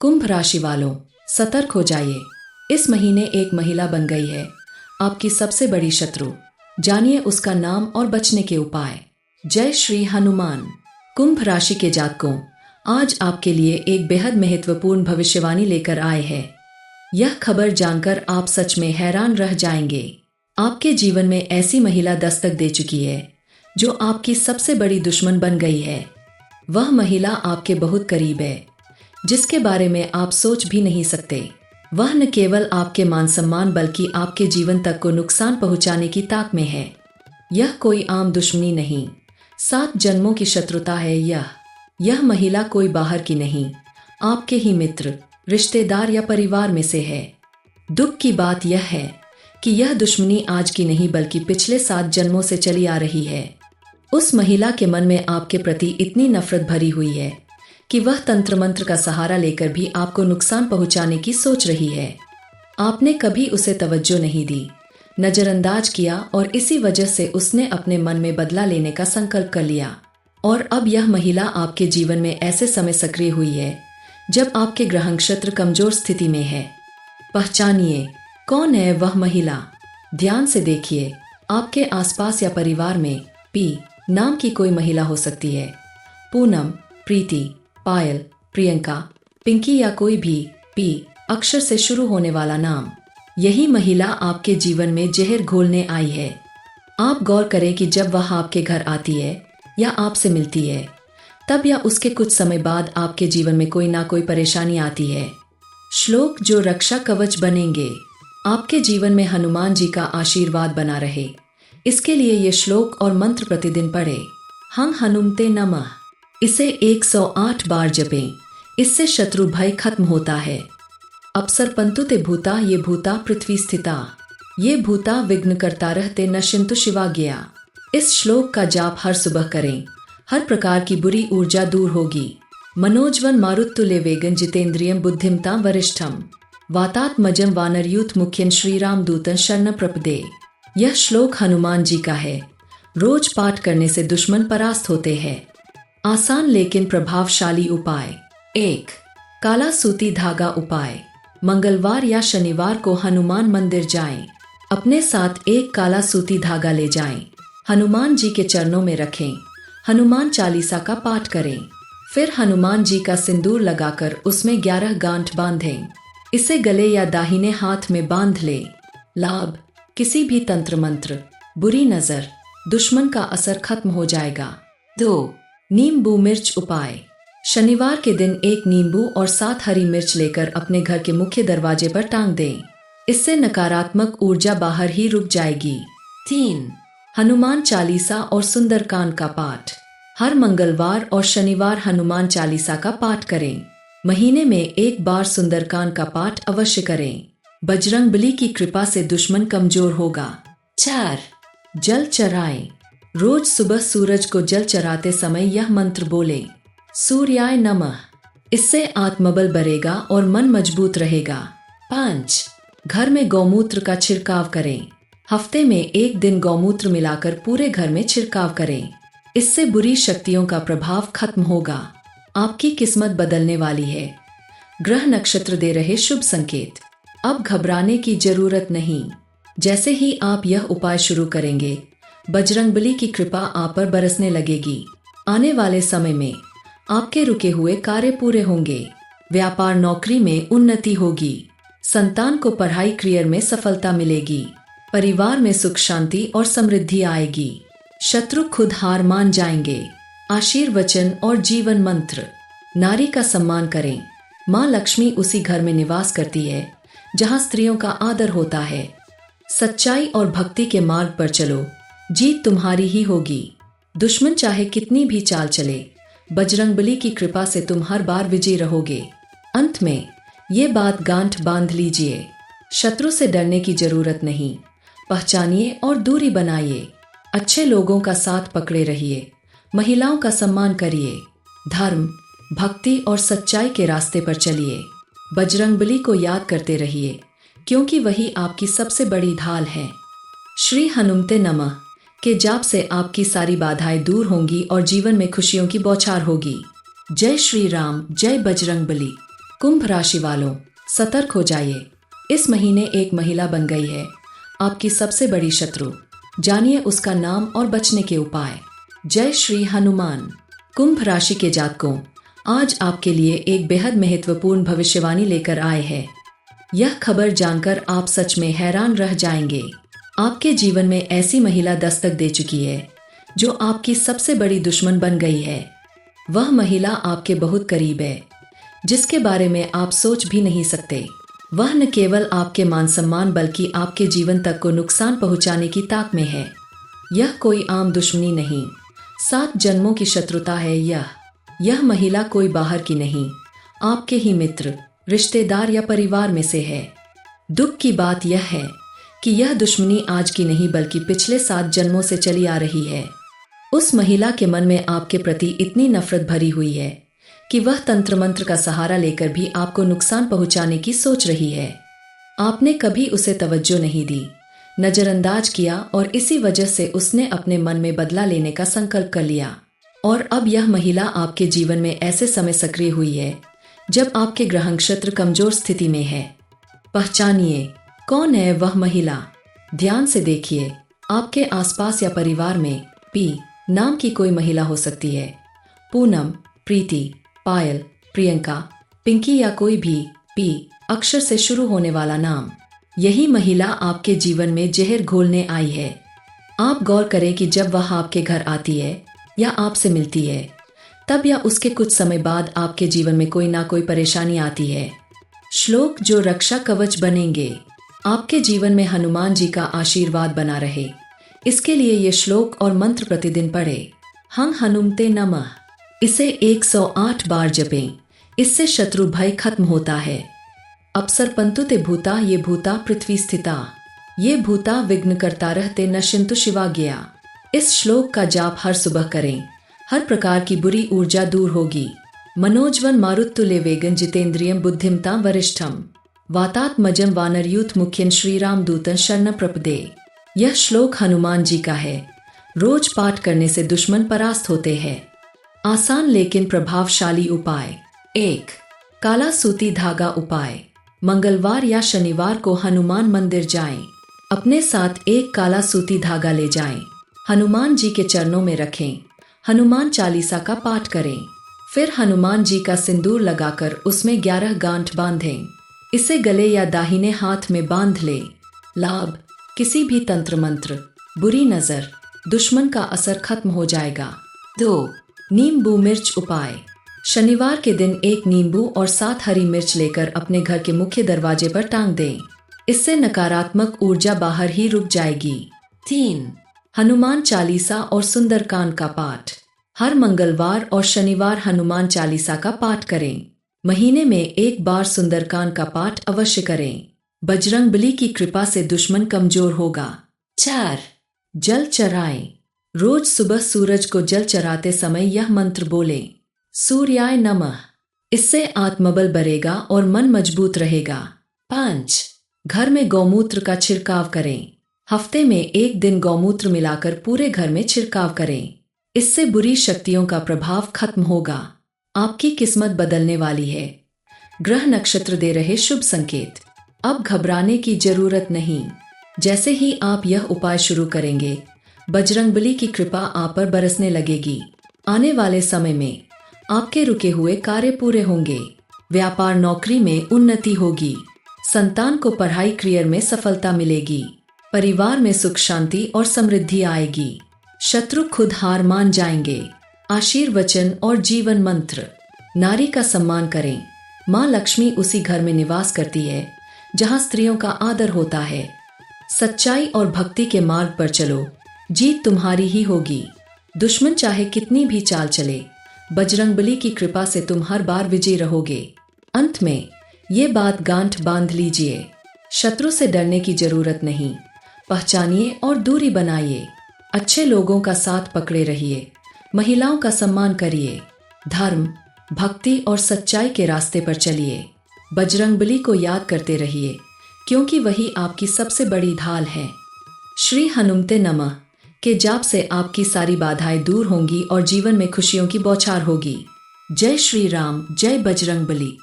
कुंभ राशि वालों, सतर्क हो जाइए। इस महीने एक महिला बन गई है आपकी सबसे बड़ी शत्रु। जानिए उसका नाम और बचने के उपाय। जय श्री हनुमान। कुंभ राशि के जातकों, आज आपके लिए एक बेहद महत्वपूर्ण भविष्यवाणी लेकर आए हैं। यह खबर जानकर आप सच में हैरान रह जाएंगे। आपके जीवन में ऐसी महिला दस्तक दे चुकी है जो आपकी सबसे बड़ी दुश्मन बन गई है। वह महिला आपके बहुत करीब है, जिसके बारे में आप सोच भी नहीं सकते। वह न केवल आपके मान सम्मान बल्कि आपके जीवन तक को नुकसान पहुंचाने की ताक में है। यह कोई आम दुश्मनी नहीं, 7 जन्मों की शत्रुता है। यह महिला कोई बाहर की नहीं, आपके ही मित्र, रिश्तेदार या परिवार में से है। दुख की बात यह है कि यह दुश्मनी आज की नहीं बल्कि पिछले 7 जन्मों से चली आ रही है। उस महिला के मन में आपके प्रति इतनी नफरत भरी हुई है कि वह तंत्र मंत्र का सहारा लेकर भी आपको नुकसान पहुंचाने की सोच रही है। आपने कभी उसे तवज्जो नहीं दी, नजरअंदाज किया और इसी वजह से उसने अपने मन में बदला लेने का संकल्प कर लिया। और अब यह महिला आपके जीवन में ऐसे समय सक्रिय हुई है जब आपके ग्रह नक्षत्र कमजोर स्थिति में है। पहचानिए कौन है वह महिला। ध्यान से देखिए, आपके आसपास या परिवार में पी नाम की कोई महिला हो सकती है। पूनम, प्रीति, पायल, प्रियंका, पिंकी या कोई भी पी अक्षर से शुरू होने वाला नाम। यही महिला आपके जीवन में जहर घोलने आई है। आप गौर करें कि जब वह आपके घर आती है या आपसे मिलती है, तब या उसके कुछ समय बाद आपके जीवन में कोई ना कोई परेशानी आती है। श्लोक जो रक्षा कवच बनेंगे। आपके जीवन में हनुमान जी का आशीर्वाद बना रहे, इसके लिए ये श्लोक और मंत्र प्रतिदिन पढ़े। हं हनुमते नमः, इसे 108 बार जपें। इससे शत्रु भय खत्म होता है। अप्सर पंतु ते भूता ये भूता पृथ्वी स्थिता, ये भूता विघ्न करता रहते नश्यन्तु शिवा गया। इस श्लोक का जाप हर सुबह करें। हर प्रकार की बुरी ऊर्जा दूर होगी। मनोजवन मारुत्तुल्य वेगन जितेंद्रियम बुद्धिमता वरिष्ठम वातात्मजम वानरयूथ मुख्यन श्रीराम दूतन शरण प्रपदे। यह श्लोक हनुमान जी का है। रोज पाठ करने से दुश्मन परास्त होते हैं। आसान लेकिन प्रभावशाली उपाय। 1. काला सूती धागा उपाय। मंगलवार या शनिवार को हनुमान मंदिर जाएं। अपने साथ एक काला सूती धागा ले जाएं। हनुमान जी के चरणों में रखें। हनुमान चालीसा का पाठ करें। फिर हनुमान जी का सिंदूर लगाकर उसमें 11 गांठ बांधें। इसे गले या दाहिने हाथ में बांध लें। लाभ, किसी भी तंत्र मंत्र, बुरी नजर, दुश्मन का असर खत्म हो जाएगा। 2. नींबू मिर्च उपाय। शनिवार के दिन एक नींबू और 7 हरी मिर्च लेकर अपने घर के मुख्य दरवाजे पर टांग दें। इससे नकारात्मक ऊर्जा बाहर ही रुक जाएगी। 3. हनुमान चालीसा और सुंदरकांड का पाठ। हर मंगलवार और शनिवार हनुमान चालीसा का पाठ करें। महीने में एक बार सुंदरकांड का पाठ अवश्य करें। बजरंगबली की कृपा से दुश्मन कमजोर होगा। 4. जल चढ़ाएं। रोज सुबह सूरज को जल चढ़ाते समय यह मंत्र बोलें, सूर्याय नमः। इससे आत्मबल बढ़ेगा और मन मजबूत रहेगा। 5. घर में गौमूत्र का छिड़काव करें। हफ्ते में एक दिन गौमूत्र मिलाकर पूरे घर में छिड़काव करें। इससे बुरी शक्तियों का प्रभाव खत्म होगा। आपकी किस्मत बदलने वाली है। ग्रह नक्षत्र दे रहे शुभ संकेत। अब घबराने की जरूरत नहीं। जैसे ही आप यह उपाय शुरू करेंगे, बजरंगबली की कृपा आप पर बरसने लगेगी। आने वाले समय में आपके रुके हुए कार्य पूरे होंगे। व्यापार नौकरी में उन्नति होगी। संतान को पढ़ाई करियर में सफलता मिलेगी। परिवार में सुख शांति और समृद्धि आएगी। शत्रु खुद हार मान जाएंगे। आशीर्वचन और जीवन मंत्र। नारी का सम्मान करें। माँ लक्ष्मी उसी घर में निवास करती है जहाँ स्त्रियों का आदर होता है। सच्चाई और भक्ति के मार्ग पर चलो, जीत तुम्हारी ही होगी। दुश्मन चाहे कितनी भी चाल चले, बजरंगबली की कृपा से तुम हर बार विजयी रहोगे। अंत में ये बात गांठ बांध लीजिए, शत्रु से डरने की जरूरत नहीं। पहचानिए और दूरी बनाइए। अच्छे लोगों का साथ पकड़े रहिए। महिलाओं का सम्मान करिए। धर्म, भक्ति और सच्चाई के रास्ते पर चलिए। बजरंगबली को याद करते रहिए, क्योंकि वही आपकी सबसे बड़ी ढाल है। श्री हनुमते नमः के जाप से आपकी सारी बाधाएं दूर होंगी और जीवन में खुशियों की बौछार होगी। जय श्री राम, जय बजरंगबली। कुंभ राशि वालों, सतर्क हो जाइए। इस महीने एक महिला बन गई है आपकी सबसे बड़ी शत्रु। जानिए उसका नाम और बचने के उपाय। जय श्री हनुमान। कुंभ राशि के जातकों, आज आपके लिए एक बेहद महत्वपूर्ण भविष्यवाणी लेकर आए हैं। यह खबर जानकर आप सच में हैरान रह जाएंगे। आपके जीवन में ऐसी महिला दस्तक दे चुकी है जो आपकी सबसे बड़ी दुश्मन बन गई है। वह महिला आपके बहुत करीब है, जिसके बारे में आप सोच भी नहीं सकते। वह न केवल आपके मान सम्मान बल्कि आपके जीवन तक को नुकसान पहुंचाने की ताक में है। यह कोई आम दुश्मनी नहीं, 7 जन्मों की शत्रुता है। यह महिला कोई बाहर की नहीं, आपके ही मित्र, रिश्तेदार या परिवार में से है। दुख की बात यह है कि यह दुश्मनी आज की नहीं बल्कि पिछले 7 जन्मों से चली आ रही है। उस महिला के मन में आपके प्रति इतनी नफरत भरी हुई है कि वह तंत्र मंत्र का सहारा लेकर भी आपको नुकसान पहुंचाने की सोच रही है। आपने कभी उसे तवज्जो नहीं दी, नजरअंदाज किया और इसी वजह से उसने अपने मन में बदला लेने का संकल्प कर लिया। और अब यह महिला आपके जीवन में ऐसे समय सक्रिय हुई है जब आपके ग्रह नक्षत्र कमजोर स्थिति में है। पहचानिए कौन है वह महिला। ध्यान से देखिए, आपके आसपास या परिवार में पी नाम की कोई महिला हो सकती है। पूनम, प्रीति, पायल, प्रियंका, पिंकी या कोई भी पी अक्षर से शुरू होने वाला नाम। यही महिला आपके जीवन में जहर घोलने आई है। आप गौर करें कि जब वह आपके घर आती है या आपसे मिलती है, तब या उसके कुछ समय बाद आपके जीवन में कोई ना कोई परेशानी आती है। श्लोक जो रक्षा कवच बनेंगे। आपके जीवन में हनुमान जी का आशीर्वाद बना रहे, इसके लिए ये श्लोक और मंत्र प्रतिदिन पढ़े। हं हनुमते नमः, इसे 108 बार जपें। इससे शत्रु भय खत्म होता है। अप्सर पंतु ते भूता ये भूता पृथ्वी स्थिता, ये भूता विघ्न करता रहते नश्यन्तु शिवा गया। इस श्लोक का जाप हर सुबह करें, हर प्रकार की बुरी ऊर्जा दूर होगी। मनोजवन मारुत्तुल्य वेगन जितेंद्रियम बुद्धिमता वरिष्ठम वातात्मजम वानरयूथ मुख्यन श्रीराम दूतन शरण प्रपदे। यह श्लोक हनुमान जी का है। रोज पाठ करने से दुश्मन परास्त होते हैं। आसान लेकिन प्रभावशाली उपाय। 1. काला सूती धागा उपाय। मंगलवार या शनिवार को हनुमान मंदिर जाएं। अपने साथ एक काला सूती धागा ले जाएं। हनुमान जी के चरणों में रखें। हनुमान चालीसा का पाठ करें। फिर हनुमान जी का सिंदूर लगाकर उसमें 11 गांठ बांधें। इसे गले या दाहिने हाथ में बांध लें। लाभ, किसी भी तंत्र मंत्र, बुरी नजर, दुश्मन का असर खत्म हो जाएगा। 2. नींबू मिर्च उपाय। शनिवार के दिन एक नींबू और 7 हरी मिर्च लेकर अपने घर के मुख्य दरवाजे पर टांग दें। इससे नकारात्मक ऊर्जा बाहर ही रुक जाएगी। 3. हनुमान चालीसा और सुंदरकांड का पाठ। हर मंगलवार और शनिवार हनुमान चालीसा का पाठ करें। महीने में एक बार सुंदरकांड का पाठ अवश्य करें। बजरंगबली की कृपा से दुश्मन कमजोर होगा। 4. जल चढ़ाएं। रोज सुबह सूरज को जल चढ़ाते समय यह मंत्र बोलें, सूर्याय नमः। इससे आत्मबल बढ़ेगा और मन मजबूत रहेगा। 5. घर में गौमूत्र का छिड़काव करें। हफ्ते में एक दिन गौमूत्र मिलाकर पूरे घर में छिड़काव करें। इससे बुरी शक्तियों का प्रभाव खत्म होगा। आपकी किस्मत बदलने वाली है। ग्रह नक्षत्र दे रहे शुभ संकेत। अब घबराने की जरूरत नहीं। जैसे ही आप यह उपाय शुरू करेंगे, बजरंगबली की कृपा आप पर बरसने लगेगी। आने वाले समय में आपके रुके हुए कार्य पूरे होंगे। व्यापार नौकरी में उन्नति होगी। संतान को पढ़ाई करियर में सफलता मिलेगी। परिवार में सुख शांति और समृद्धि आएगी। शत्रु खुद हार मान जाएंगे। आशीर्वचन और जीवन मंत्र। नारी का सम्मान करें। माँ लक्ष्मी उसी घर में निवास करती है जहाँ स्त्रियों का आदर होता है। सच्चाई और भक्ति के मार्ग पर चलो, जीत तुम्हारी ही होगी। दुश्मन चाहे कितनी भी चाल चले, बजरंगबली की कृपा से तुम हर बार विजयी रहोगे। अंत में ये बात गांठ बांध लीजिए, शत्रु से डरने की जरूरत नहीं। पहचानिए और दूरी बनाइए। अच्छे लोगों का साथ पकड़े रहिए। महिलाओं का सम्मान करिए। धर्म, भक्ति और सच्चाई के रास्ते पर चलिए। बजरंगबली को याद करते रहिए, क्योंकि वही आपकी सबसे बड़ी ढाल है। श्री हनुमते नमः के जाप से आपकी सारी बाधाएं दूर होंगी और जीवन में खुशियों की बौछार होगी। जय श्री राम, जय बजरंगबली।